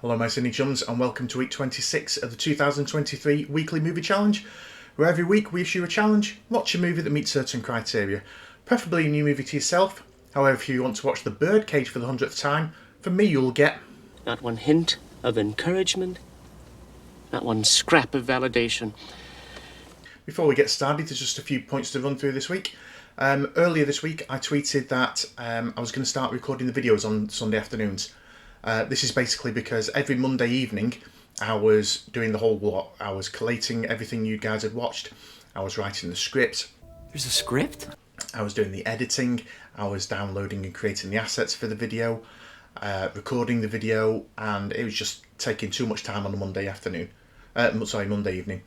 Hello my Cine chums and welcome to week 26 of the 2023 Weekly Movie Challenge, where every week we issue a challenge. Watch a movie that meets certain criteria, preferably a new movie to yourself. However, if you want to watch The Birdcage for the 100th time, from me you'll get not one hint of encouragement, not one scrap of validation. Before we get started, there's just a few points to run through this week. Earlier this week I tweeted that I was going to start recording the videos on Sunday afternoons. This is basically because every Monday evening I was doing the whole lot. I was collating everything you guys had watched. I was writing the script. There's a script? I was doing the editing. I was downloading and creating the assets for the video, recording the video, and it was just taking too much time on a Monday afternoon. Monday evening.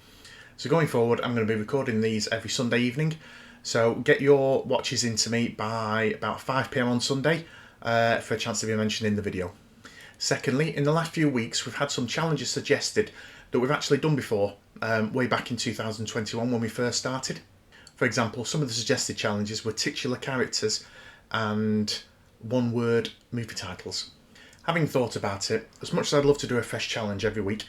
So going forward, I'm going to be recording these every Sunday evening. So get your watches into me by about 5 PM on Sunday for a chance to be mentioned in the video. Secondly, in the last few weeks, we've had some challenges suggested that we've actually done before, way back in 2021 when we first started. For example, some of the suggested challenges were titular characters and one-word movie titles. Having thought about it, as much as I'd love to do a fresh challenge every week,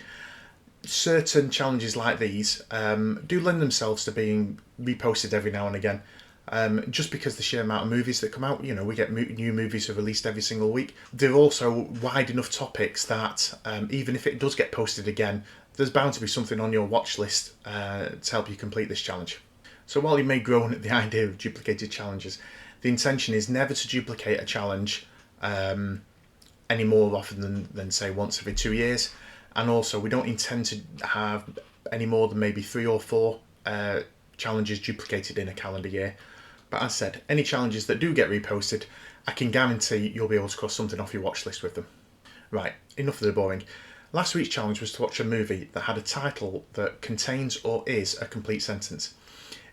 certain challenges like these do lend themselves to being reposted every now and again. Just because the sheer amount of movies that come out, you know, we get new movies are released every single week. They're also wide enough topics that even if it does get posted again, there's bound to be something on your watch list to help you complete this challenge. So while you may groan at the idea of duplicated challenges, the intention is never to duplicate a challenge any more often than say once every 2 years. And also we don't intend to have any more than maybe 3 or 4 challenges duplicated in a calendar year. But as said, any challenges that do get reposted, I can guarantee you'll be able to cross something off your watch list with them. Right, enough of the boring. Last week's challenge was to watch a movie that had a title that contains or is a complete sentence.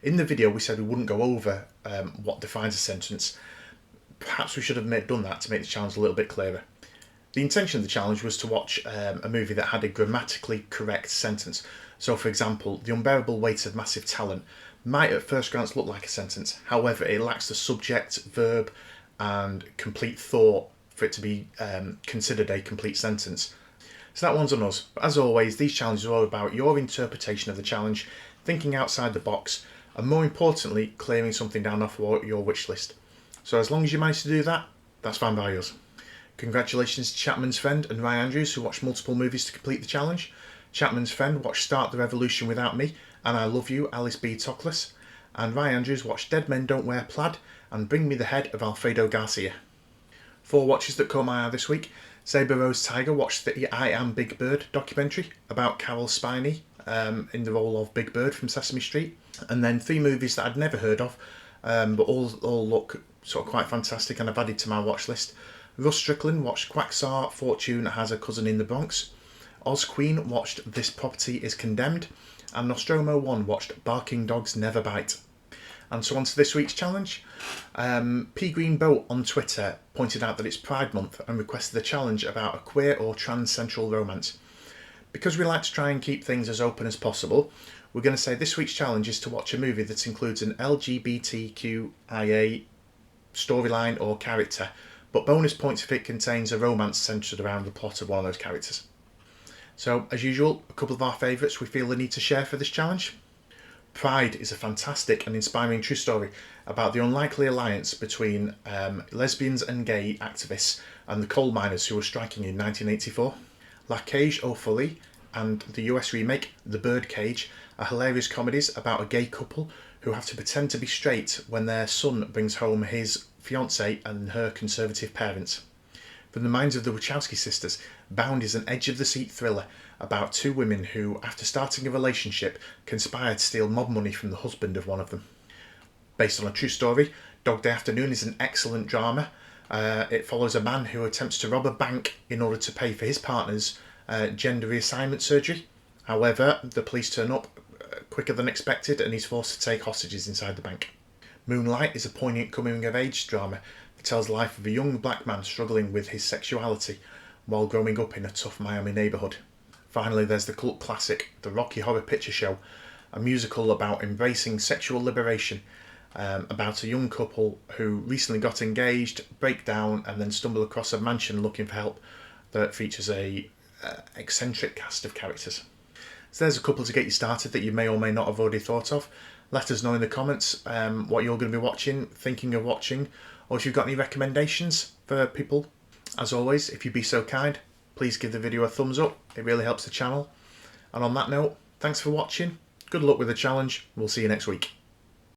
In the video we said we wouldn't go over what defines a sentence. Perhaps we should have done that to make the challenge a little bit clearer. The intention of the challenge was to watch a movie that had a grammatically correct sentence. So for example, The Unbearable Weight of Massive Talent might at first glance look like a sentence. However, it lacks the subject, verb and complete thought for it to be considered a complete sentence. So that one's on us. But as always, these challenges are all about your interpretation of the challenge, thinking outside the box, and more importantly, clearing something down off your wish list. So as long as you manage to do that, that's fine by us. Congratulations to Chapman's Friend and Ryan Andrews, who watched multiple movies to complete the challenge. Chapman's Friend watched Start the Revolution Without Me and I Love You, Alice B. Toklas. And Ryan Andrews watched Dead Men Don't Wear Plaid and Bring Me the Head of Alfredo Garcia. 4 watches that caught my eye this week. Saber Rose Tiger watched the I Am Big Bird documentary about Carol Spiney in the role of Big Bird from Sesame Street. And then 3 movies that I'd never heard of, but all look sort of quite fantastic and I've added to my watch list. Russ Strickland watched Quacksar, Fortune Has a Cousin in the Bronx. Oz Queen watched This Property is Condemned. And Nostromo 1 watched Barking Dogs Never Bite. And so on to this week's challenge. P Green Boat on Twitter pointed out that it's Pride Month and requested a challenge about a queer or trans-central romance. Because we like to try and keep things as open as possible, we're going to say this week's challenge is to watch a movie that includes an LGBTQIA storyline or character, but bonus points if it contains a romance centred around the plot of one of those characters. So, as usual, a couple of our favourites we feel the need to share for this challenge. Pride is a fantastic and inspiring true story about the unlikely alliance between lesbians and gay activists and the coal miners who were striking in 1984. La Cage aux Folies and the US remake The Birdcage are hilarious comedies about a gay couple who have to pretend to be straight when their son brings home his fiancée and her conservative parents. From the minds of the Wachowski sisters, Bound is an edge-of-the-seat thriller about 2 women who, after starting a relationship, conspire to steal mob money from the husband of one of them. Based on a true story, Dog Day Afternoon is an excellent drama. It follows a man who attempts to rob a bank in order to pay for his partner's gender reassignment surgery. However, the police turn up quicker than expected and he's forced to take hostages inside the bank. Moonlight is a poignant coming-of-age drama that tells the life of a young black man struggling with his sexuality while growing up in a tough Miami neighbourhood. Finally, there's the cult classic The Rocky Horror Picture Show, a musical about embracing sexual liberation, about a young couple who recently got engaged, break down and then stumble across a mansion looking for help that features a eccentric cast of characters. So there's a couple to get you started that you may or may not have already thought of. Let us know in the comments what you're going to be watching, thinking of watching, or if you've got any recommendations for people. As always, if you'd be so kind, please give the video a thumbs up. It really helps the channel. And on that note, thanks for watching. Good luck with the challenge. We'll see you next week.